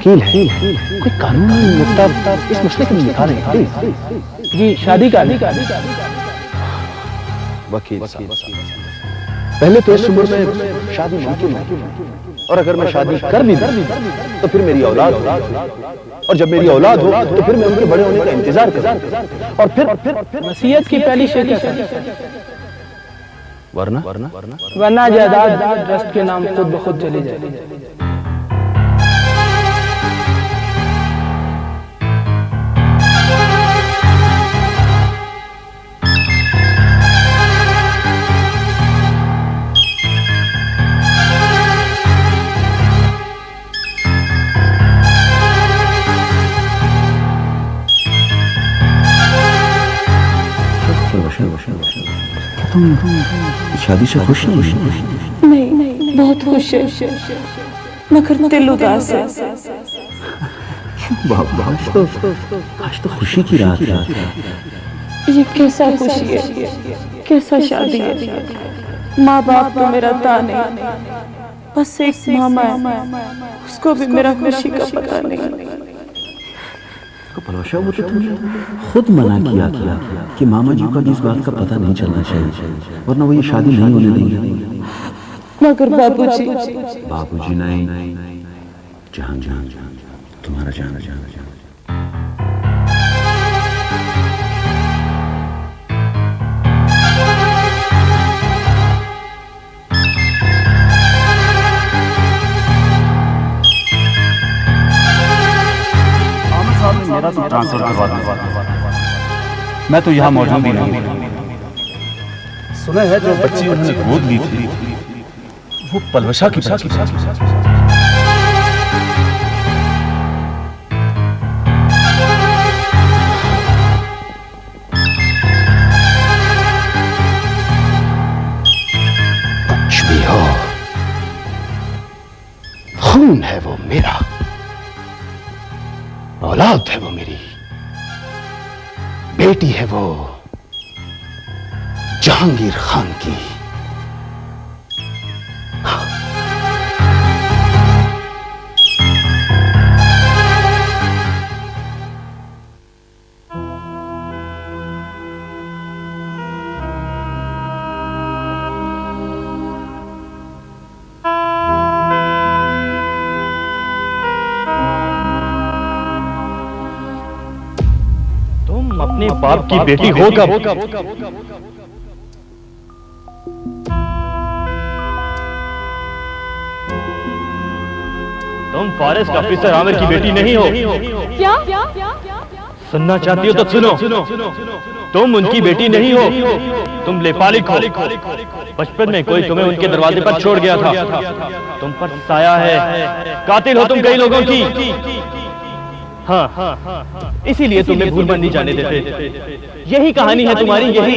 वकील है, कोई कानूनी नुक्ता इस मसले के लिए निकालें प्लीज। जी शादी का वकील साहब, पहले तो इस उम्र में शादी मुमकिन है, और अगर मैं शादी कर भी दूं तो फिर मेरी औलाद हो, और जब मेरी औलाद हो तो फिर मैं उनके बड़े होने का इंतजार करूं, और फिर वसीयत की पहली शर्त वरना जायदाद ट्रस्ट के नाम खुद ब खुद चली जाए। तुम शादी से खुश नहीं, बहुत खुश है, मगर दिल उदास है। आज तो खुशी की रात है। ये कैसा खुशी है, कैसा शादी है। माँ बाप तो मेरा था नहीं, बस एक मामा है, उसको भी मेरा खुशी का पता नहीं। पलवशा, वो तो तुमने खुद मना किया कि मामा जी को इस बात का पता नहीं चलना चाहिए, वरना वो ये शादी नहीं होने देंगे। मगर बाबूजी नहीं, जहां तुम्हारा जहां। मेरा तो ट्रांसफर करवा दूं, मैं तो यहाँ मौजूद ही नहीं। सुना है जो बच्ची उन्होंने गोद ली थी वो पलवशा की बच्ची थी। कुछ भी हो, खून है वो मेरा, औलाद है वो मेरी, बेटी है वो जहांगीर खान की। अपने बाप की बेटी हो कब? तुम फॉरेस्ट ऑफिसर आमिर की बेटी नहीं हो। क्या? सुनना चाहती हो तो सुनो। तुम उनकी बेटी नहीं हो, तुम लेपालिक हो। बचपन में कोई तुम्हें उनके दरवाजे पर छोड़ गया था, तुम पर साया है। कातिल हो तुम कई लोगों की। हाँ, इसीलिए तुम्हें भूल बंदी जाने देते। यही कहानी है तुम्हारी, यही।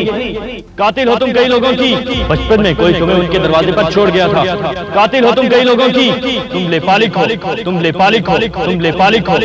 कातिल हो तुम कई लोगों की। बचपन में कोई तुम्हें उनके दरवाजे पर छोड़ गया था। कातिल हो तुम कई लोगों की। तुम लेपालिक हो, तुम लेपालिक हो, तुम लेपालिक हो।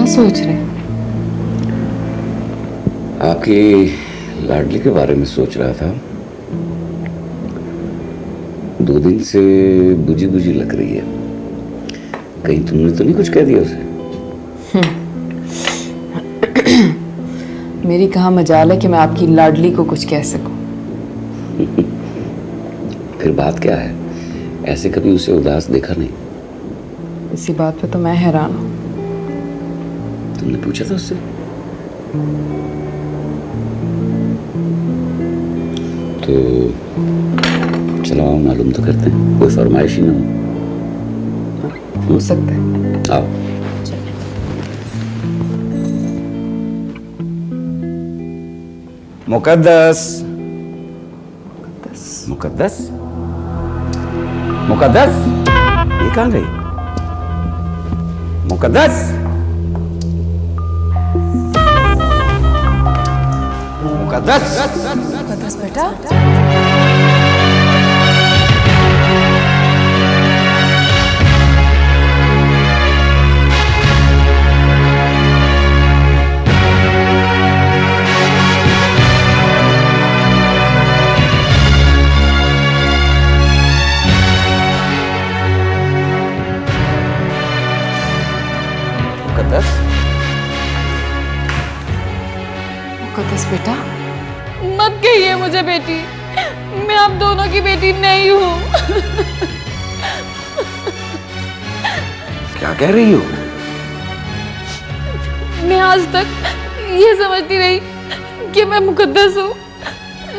क्या सोच रहे हैं? आपकी लाडली के बारे में सोच रहा था। 2 दिन से बुझी बुझी लग रही है। कहीं तुमने तो नहीं कुछ कह दिया उसे? मेरी कहाँ मजाल है कि मैं आपकी लाडली को कुछ कह सकूं। फिर बात क्या है? ऐसे कभी उसे उदास देखा नहीं। इसी बात पे तो मैं हैरान हूँ। तुमने पूछा था उससे? तो चलो आओ, मालूम तो करते हैं, कोई फरमाइश ही ना हो सकता है। आओ। मुकद्दस, मुकद्दस, मुकद्दस, ये कहाँ गई? मुकद्दस, मुकद्दस, मुकद्दस बेटा, मुकद्दस बेटा, मत कहिए मुझे बेटी, मैं आप दोनों की बेटी नहीं हूँ। क्या कह रही हो? मैं आज तक ये समझती रही कि मैं मुकद्दस हूँ,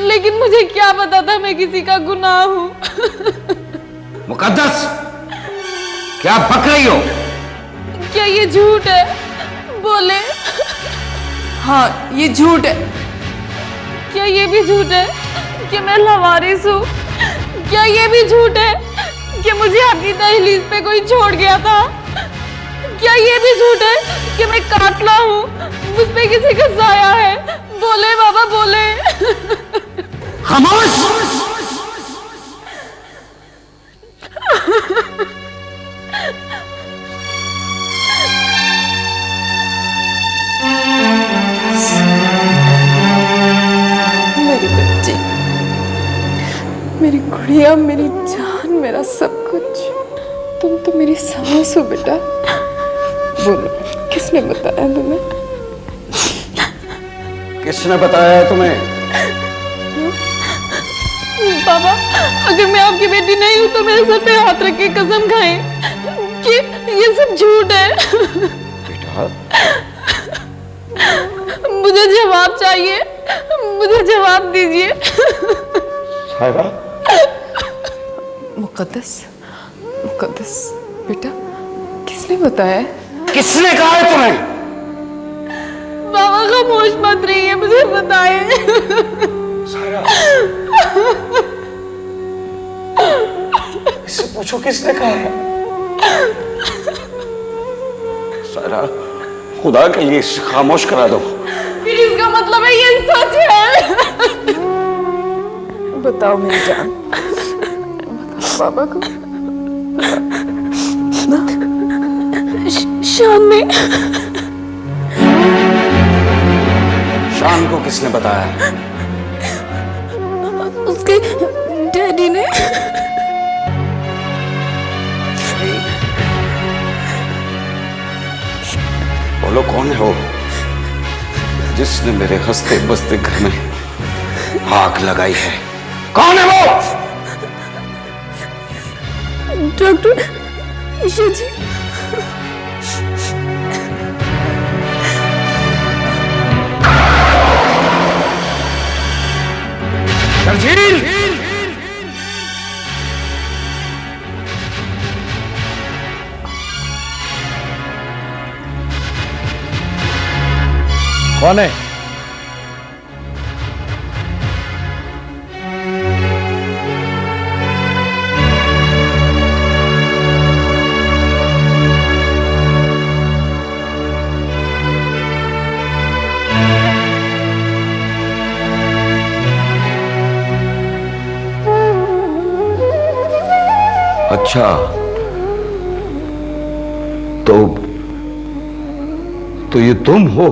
लेकिन मुझे क्या पता था मैं किसी का गुनाह हूँ। मुकद्दस, क्या बक रही हो? क्या ये झूठ है? बोले। हाँ ये झूठ है। क्या ये भी झूठ है कि मैं लावारिस हूँ? क्या ये भी झूठ है कि मुझे आपकी दहलीज पे कोई छोड़ गया था? क्या ये भी झूठ है कि मैं कातला हूँ, मुझ पे किसी का साया है? बोले बाबा बोले। खामोश! मेरी बच्ची, मेरी गुड़िया, मेरी जान, मेरा सब कुछ, तुम तो मेरी सांस हो बेटा। बोलो, किसने बताया तुम्हें? किसने बताया तुम्हें? बाबा, अगर मैं आपकी बेटी नहीं हूँ तो मेरे सर पे हाथ रख के कसम खाएं कि ये सब झूठ है। बेटा, मुझे जवाब चाहिए, मुझे जवाब दीजिए। साहिबा, मुकद्दस, मुकद्दस बेटा, किसने बताया? किसने कहा है तुम्हें? बाबा खामोश मत रहिए, मुझे बताएं। इससे पूछो किसने कहा है? सारा, खुदा के लिए इसे खामोश करा दो। फिर इसका मतलब है ये सच है। बताओ मेरी जान, बताओ बाबा को। शाम में। शान को किसने बताया? उसके डैडी ने। बोलो, कौन है वो जिसने मेरे हंसते बसते घर में आग लगाई है? कौन है वो? डॉक्टर ईशा जी। शर्जील! कौन है? अच्छा, तो तो ये तुम हो?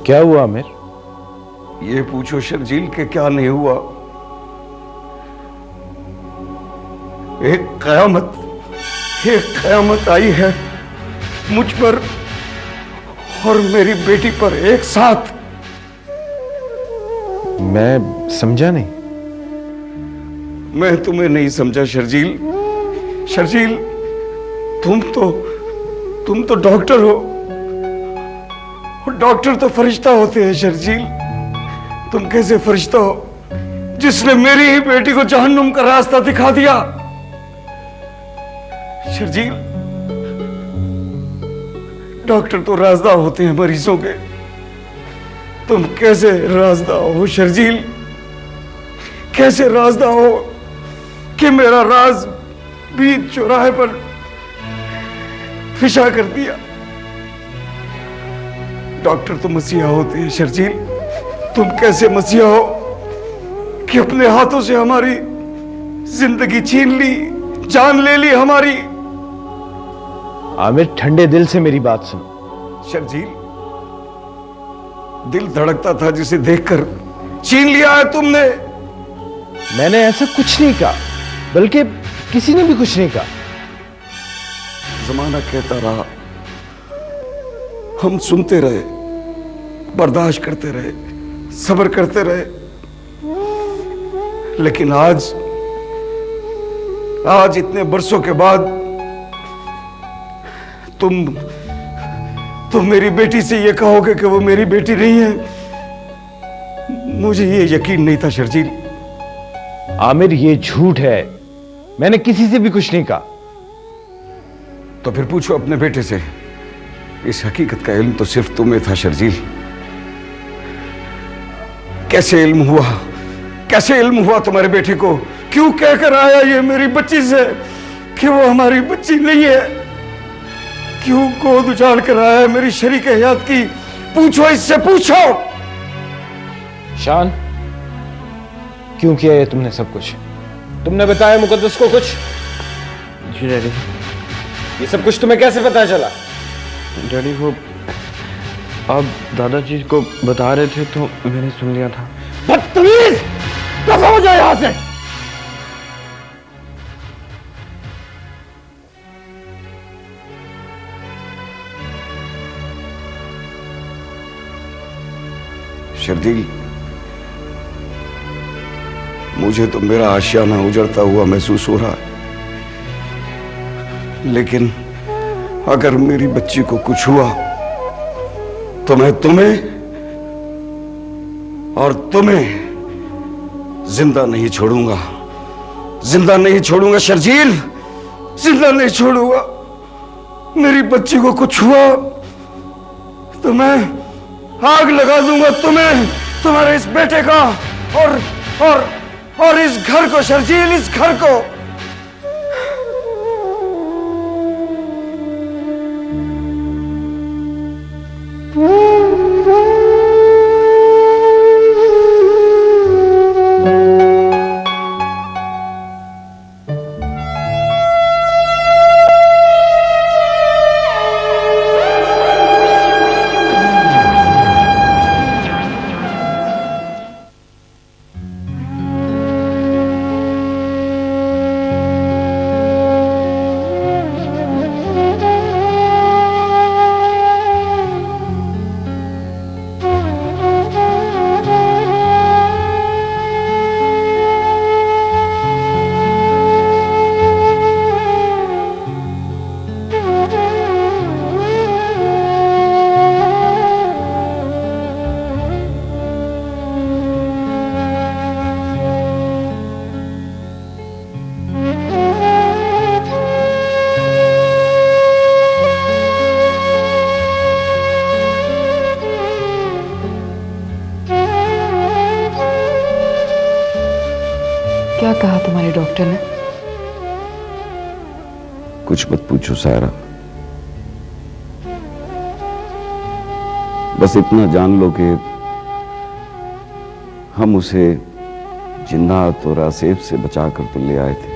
क्या हुआ आमिर? ये पूछो शर्जील के क्या नहीं हुआ। एक कयामत आई है मुझ पर और मेरी बेटी पर एक साथ। मैं समझा नहीं। मैं तुम्हें नहीं समझा शर्जील। शर्जील, तुम तो डॉक्टर हो, और डॉक्टर तो फरिश्ता होते हैं शर्जील। तुम कैसे फरिश्ता हो जिसने मेरी ही बेटी को जहन्नुम का रास्ता दिखा दिया? शर्जील, डॉक्टर तो राज़दार होते हैं मरीजों के, तुम कैसे राज़दार हो शर्जील? कैसे राज़दार हो कि मेरा राज बीच चौराहे पर फिशा कर दिया? डॉक्टर तो मसीहा होते हैं शर्जील, तुम कैसे मसीहा हो कि अपने हाथों से हमारी जिंदगी छीन ली, जान ले ली हमारी? आमिर, ठंडे दिल से मेरी बात सुन। शर्जील, दिल धड़कता था जिसे देखकर छीन लिया है तुमने। मैंने ऐसा कुछ नहीं कहा, बल्कि किसी ने भी कुछ नहीं कहा। जमाना कहता रहा, हम सुनते रहे, बर्दाश्त करते रहे, सब्र करते रहे, लेकिन आज इतने बरसों के बाद तुम मेरी बेटी से ये कहोगे कि वो मेरी बेटी नहीं है? मुझे ये यकीन नहीं था शर्जील। आमिर, ये झूठ है, मैंने किसी से भी कुछ नहीं कहा। तो फिर पूछो अपने बेटे से। इस हकीकत का इल्म तो सिर्फ तुम्हें था शर्जील। कैसे इल्म हुआ? कैसे इल्म हुआ तुम्हारे बेटे को? क्यों कहकर आया ये मेरी बच्ची से कि वो हमारी बच्ची नहीं है? क्यों गोद उजाड़ कर आया है मेरी शरीक हयात की? पूछो इससे, पूछो। शान, क्यों किया ये तुमने सब कुछ? तुमने बताया मुकद्दस को कुछ? जी डैडी। ये सब कुछ तुम्हें कैसे पता चला? डैडी, वो आप दादाजी को बता रहे थे तो मैंने सुन लिया था। बदतमीज! दफा हो जाए यहां से। शर्जील, मुझे तो मेरा आशियाना उजड़ता हुआ महसूस हो रहा है, लेकिन अगर मेरी बच्ची को कुछ हुआ तो मैं तुम्हें जिंदा नहीं छोड़ूंगा। जिंदा नहीं छोड़ूंगा शर्जील, जिंदा नहीं छोड़ूंगा। मेरी बच्ची को कुछ हुआ तो मैं आग लगा दूंगा तुम्हें, तुम्हारे इस बेटे का और इस घर को शर्जील, इस घर को। क्या कहा तुम्हारे डॉक्टर ने? कुछ मत पूछो सायरा, बस इतना जान लो कि हम उसे जिन्नात और आसेब से बचाकर तो ले आए थे,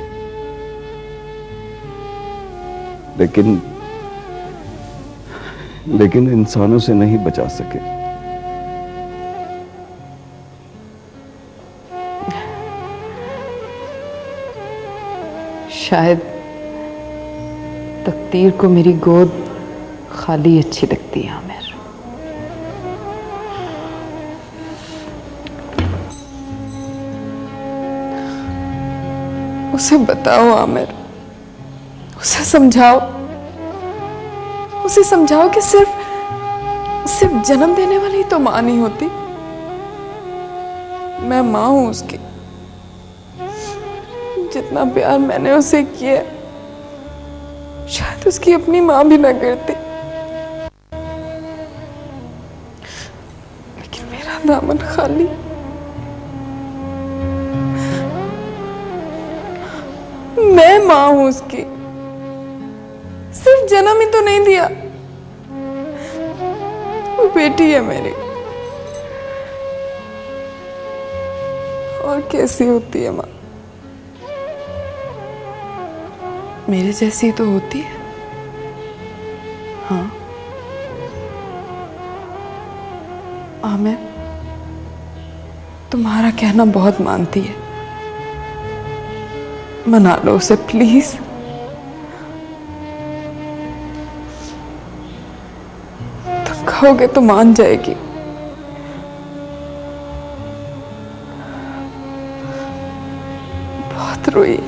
लेकिन इंसानों से नहीं बचा सके। शायद तकदीर को मेरी गोद खाली अच्छी लगती है आमिर। उसे बताओ आमिर, उसे समझाओ, उसे समझाओ कि सिर्फ जन्म देने वाली तो मां नहीं होती। मैं मां हूं उसकी। जितना प्यार मैंने उसे किया शायद उसकी अपनी मां भी ना करती। लेकिन मेरा दामन खाली। मैं मां हूं उसकी। सिर्फ जन्म ही तो नहीं दिया, वो बेटी है मेरी। और कैसी होती है मां? मेरे जैसी तो होती है। हाँ आमिर, तुम्हारा कहना बहुत मानती है। मना लो उसे प्लीज। तुम कहोगे तो मान जाएगी। बहुत रोई,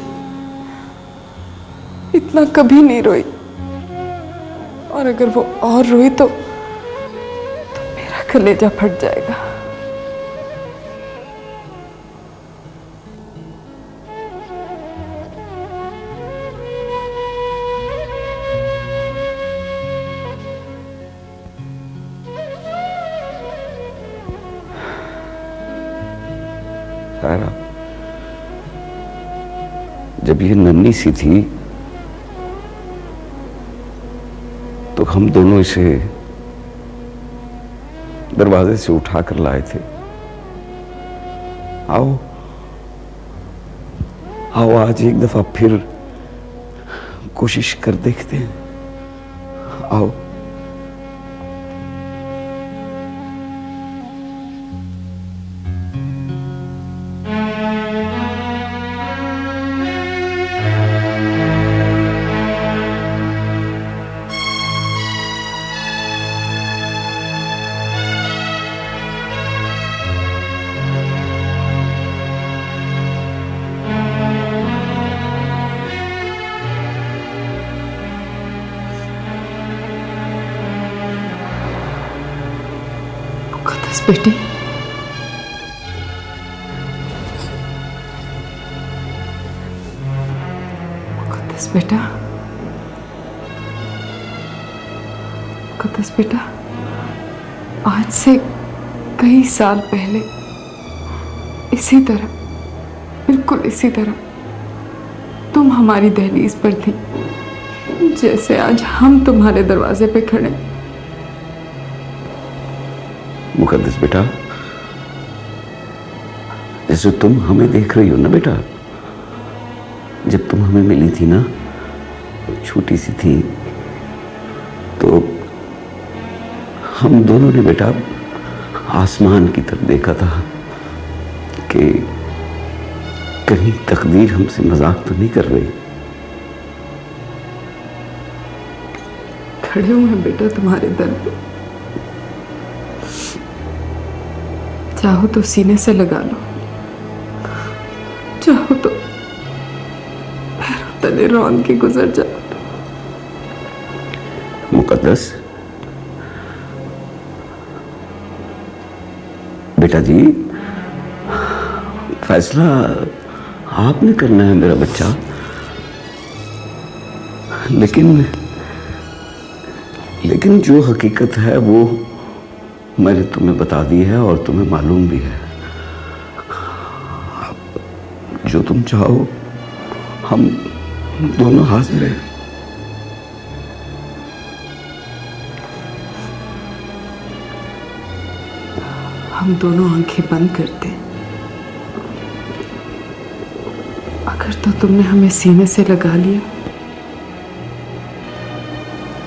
इतना कभी नहीं रोई। और अगर वो और रोई तो मेरा कलेजा फट जाएगा। सारा, जब ये नन्ही सी थी तो हम दोनों इसे दरवाजे से उठा कर लाए थे। आओ आओ, आज एक दफा फिर कोशिश कर देखते हैं। आओ। मुकद्दस बेटी, मुकद्दस बेटा, मुकद्दस बेटा, आज से कई साल पहले इसी तरह, बिल्कुल इसी तरह तुम हमारी दहलीज पर थी, जैसे आज हम तुम्हारे दरवाजे पे खड़े। मुकद्दस बेटा, जैसे तुम हमें देख रही हो ना बेटा, जब तुम हमें मिली थी ना, छोटी सी थी, तो हम दोनों ने बेटा आसमान की तरफ देखा था कि कहीं तकदीर हमसे मजाक तो नहीं कर रही। खड़े हुए हैं बेटा तुम्हारे दर पे, चाहो तो सीने से लगा लो, चाहो तो पैरों तले रौंद के गुजर जाओ। मुकद्दस बेटा जी, फैसला आपने करना है मेरा बच्चा, लेकिन जो हकीकत है वो मैंने तुम्हें बता दी है और तुम्हें मालूम भी है। जो तुम चाहो हम दोनों हाजिर हैं। हम दोनों आंखें बंद करते, अगर तो तुमने हमें सीने से लगा लिया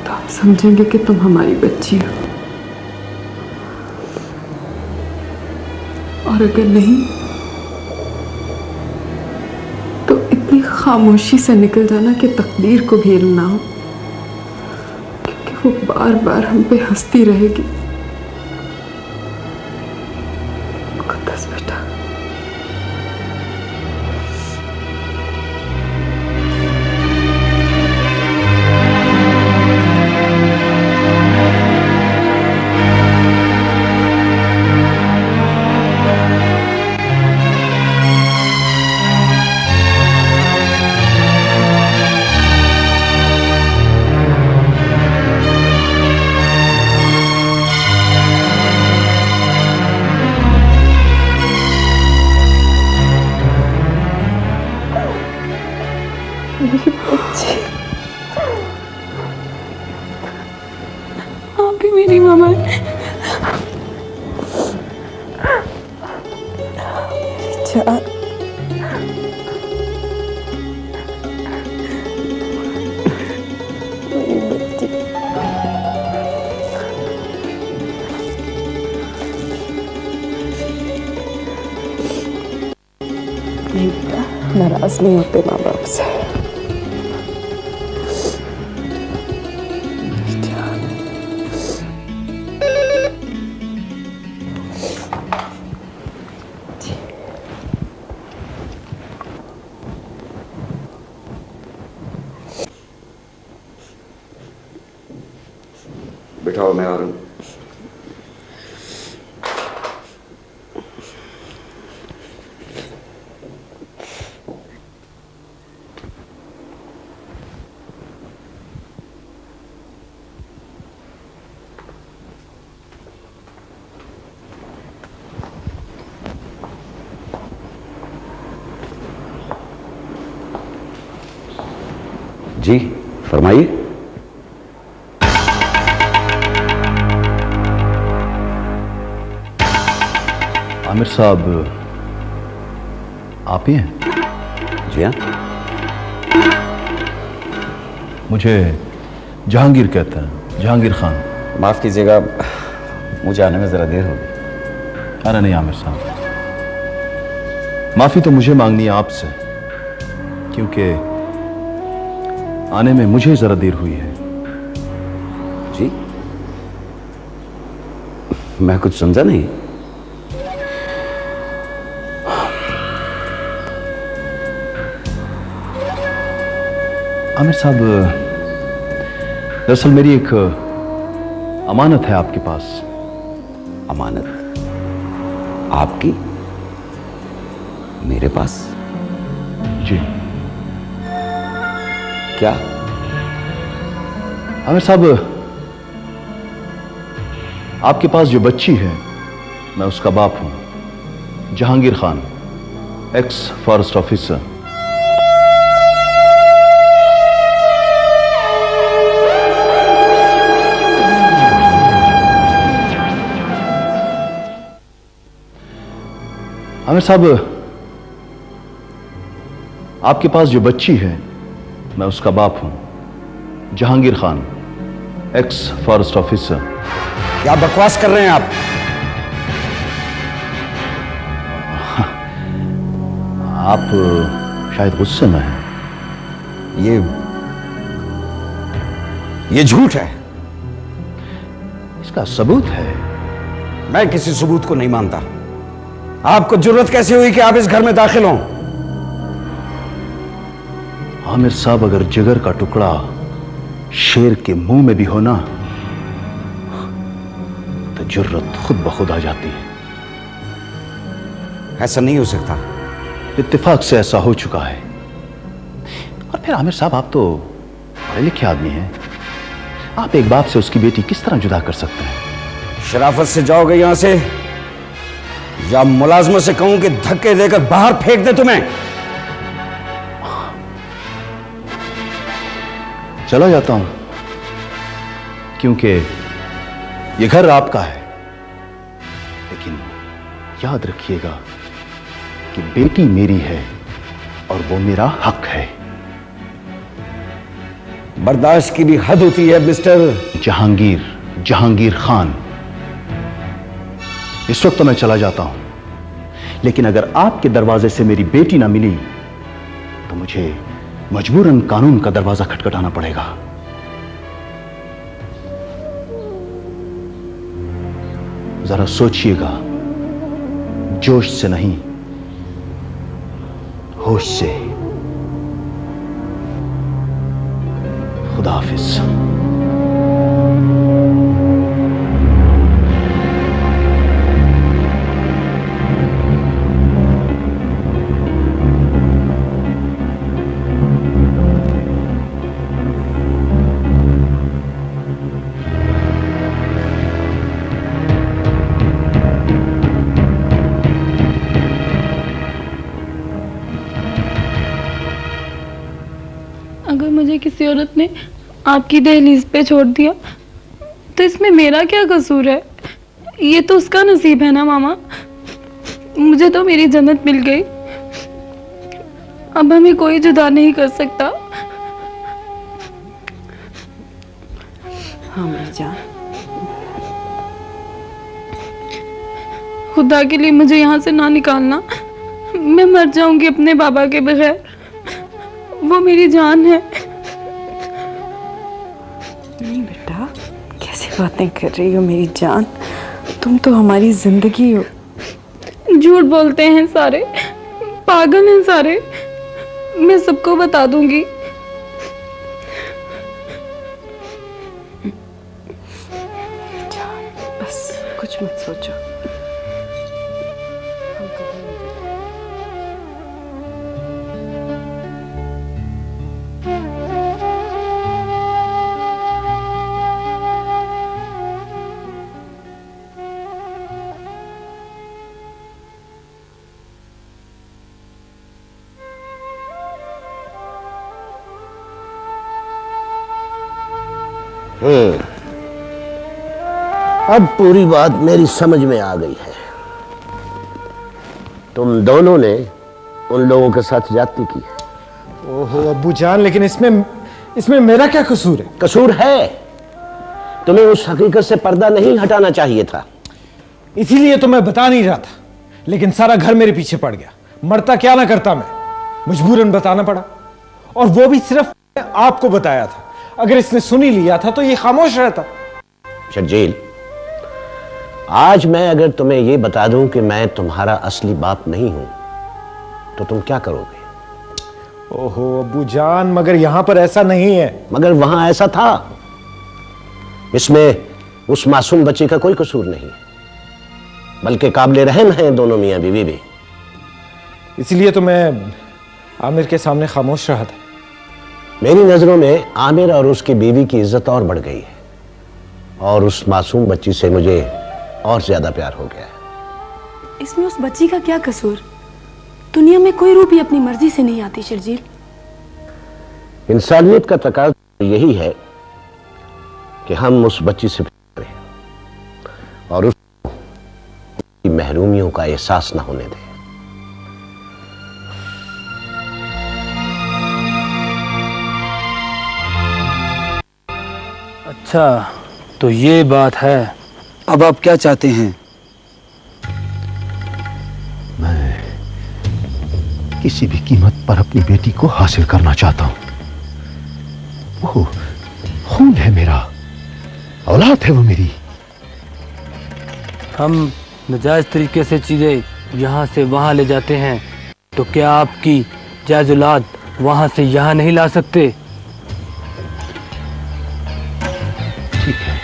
तो हम समझेंगे कि तुम हमारी बच्ची हो, और अगर नहीं तो इतनी खामोशी से निकल जाना कि तकदीर को भी इल्म ना हो, क्योंकि वो बार बार हम पे हंसती रहेगी। मुकद्दस बेटा, आप भी मेरी मामा है। जान, मेरी बच्ची। नहीं बेटा, नाराज नहीं होते माँ बाप से। बिठाओ, मैं आ रहा हूं। जी फरमाइए। आमिर साहब, आप ही हैं? जी हाँ। मुझे जहांगीर कहते हैं, जहांगीर खान। माफ कीजिएगा, मुझे आने में जरा देर हो गई। अरे नहीं आमिर साहब, माफी तो मुझे मांगनी है आपसे, क्योंकि आने में मुझे जरा देर हुई है। जी, मैं कुछ समझा नहीं। आमिर साहब, दरअसल मेरी एक अमानत है आपके पास। अमानत? आपकी? मेरे पास? जी। क्या? आमिर साहब, आपके पास जो बच्ची है, मैं उसका बाप हूं, Jahangir Khan, x forest officer. Aamir साहब, आपके पास जो बच्ची है, मैं उसका बाप हूं, Jahangir Khan, x forest officer. क्या बकवास कर रहे हैं आप? आप शायद गुस्से में हैं। ये झूठ है। इसका सबूत है। मैं किसी सबूत को नहीं मानता। आपको जरूरत कैसे हुई कि आप इस घर में दाखिल हों? आमिर साहब, अगर जिगर का टुकड़ा शेर के मुंह में भी हो ना, तो जुर्रत खुद ब खुद आ जाती है। ऐसा नहीं हो सकता। इत्तेफाक से ऐसा हो चुका है। और फिर आमिर साहब, आप तो पढ़े लिखे आदमी हैं। आप एक बाप से उसकी बेटी किस तरह जुदा कर सकते हैं? शराफत से जाओगे यहां से, या मुलाजमों से कहूं कि धक्के देकर बाहर फेंक दे तुम्हें? चला जाता हूं, क्योंकि ये घर आपका है। लेकिन याद रखिएगा कि बेटी मेरी है और वो मेरा हक है। बर्दाश्त की भी हद होती है मिस्टर। जहांगीर, जहांगीर खान। इस वक्त तो मैं चला जाता हूं, लेकिन अगर आपके दरवाजे से मेरी बेटी ना मिली तो मुझे मजबूरन कानून का दरवाजा खटखटाना पड़ेगा। जरा सोचिएगा, जोश से नहीं, होश से। खुदा हाफिज। अगर मुझे किसी औरत ने आपकी दहलीज पे छोड़ दिया तो इसमें मेरा क्या कसूर है? ये तो उसका नसीब है ना मामा। मुझे तो मेरी जन्नत मिल गई, अब हमें कोई जुदा नहीं कर सकता। हाँ मेरी जान, खुदा के लिए मुझे यहाँ से ना निकालना, मैं मर जाऊंगी अपने बाबा के बगैर। वो मेरी जान है। नहीं बेटा, कैसी बातें कर रही हो मेरी जान, तुम तो हमारी जिंदगी हो। झूठ बोलते हैं सारे, पागल हैं सारे, मैं सबको बता दूंगी। बस कुछ मत सोचो। अब पूरी बात मेरी समझ में आ गई है। तुम दोनों ने उन लोगों के साथ ज्यादती की है। ओहो अब्बू जान, लेकिन इसमें मेरा क्या कसूर है? कसूर है, तुम्हें उस हकीकत से पर्दा नहीं हटाना चाहिए था। इसीलिए तो मैं बता नहीं रहा था, लेकिन सारा घर मेरे पीछे पड़ गया। मरता क्या ना करता मैं, मजबूरन बताना पड़ा, और वो भी सिर्फ आपको बताया था। अगर इसने सुन ही लिया था तो ये खामोश रहता। शर्जील, आज मैं अगर तुम्हें यह बता दूं कि मैं तुम्हारा असली बाप नहीं हूं तो तुम क्या करोगे? ओहो अब्बू जान, मगर यहां पर ऐसा नहीं है। मगर वहां ऐसा था। इसमें उस मासूम बच्चे का कोई कसूर नहीं, बल्कि काबिल रहम हैं दोनों मियां बीवी भी। इसलिए तो मैं आमिर के सामने खामोश रहा था। मेरी नजरों में आमिर और उसकी बीवी की इज्जत और बढ़ गई है, और उस मासूम बच्ची से मुझे और ज्यादा प्यार हो गया है। इसमें उस बच्ची का क्या कसूर? दुनिया में कोई रूह भी अपनी मर्जी से नहीं आती शर्जील। इंसानियत का तकाज़ा यही है कि हम उस बच्ची से प्यार करें और उसकी महरूमियों का एहसास ना होने दें। अच्छा, तो ये बात है। अब आप क्या चाहते हैं? मैं किसी भी कीमत पर अपनी बेटी को हासिल करना चाहता हूं। वो खून है मेरा, औलाद है वो मेरी। हम नाजायज तरीके से चीजें यहाँ से वहाँ ले जाते हैं, तो क्या आपकी जायज औलाद वहाँ से यहाँ नहीं ला सकते? ठीक है,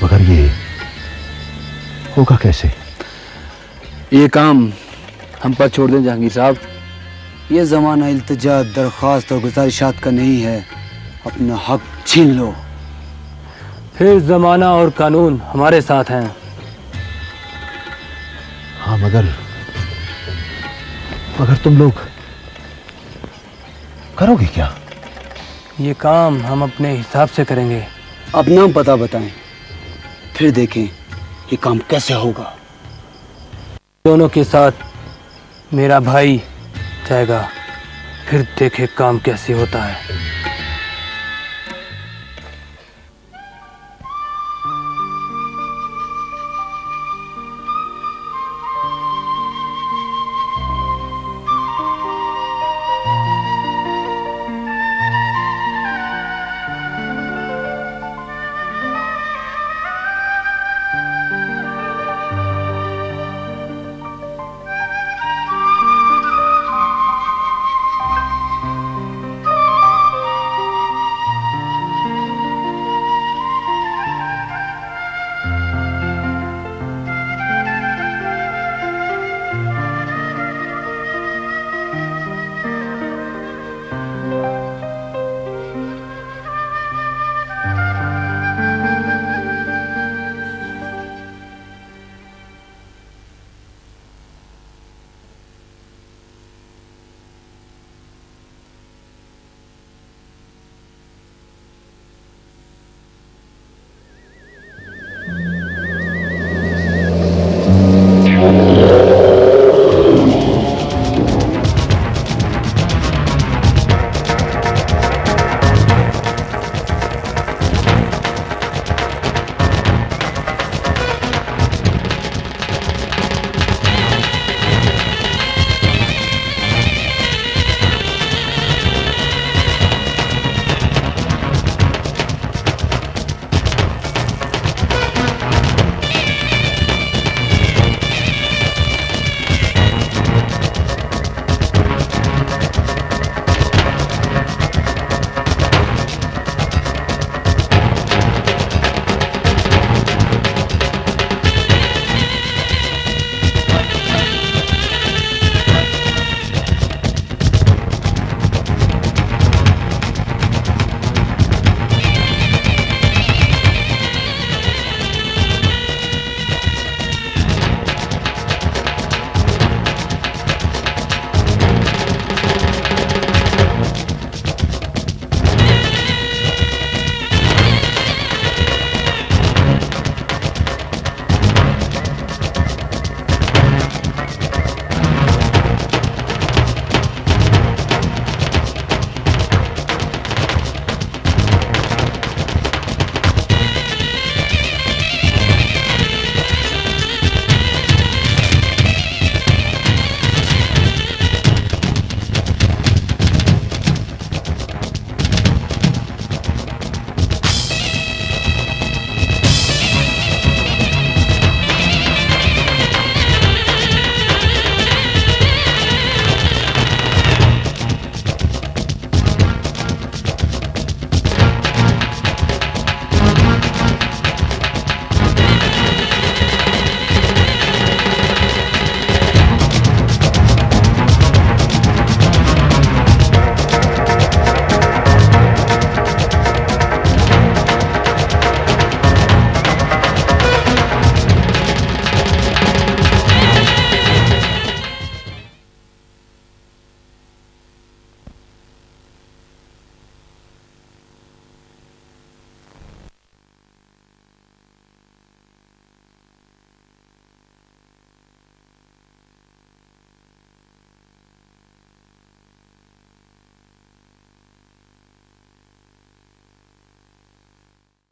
मगर ये होगा कैसे? ये काम हम पर छोड़ दें जहांगीर साहब। ये जमाना इल्तिजा, दरख्वास्त और गुजारिशात का नहीं है। अपना हक छीन लो। फिर जमाना और कानून हमारे साथ हैं। हाँ, मगर तुम लोग करोगे क्या? ये काम हम अपने हिसाब से करेंगे। अपना पता बताएं, फिर देखें ये काम कैसे होगा। दोनों के साथ मेरा भाई जाएगा, फिर देखे काम कैसे होता है।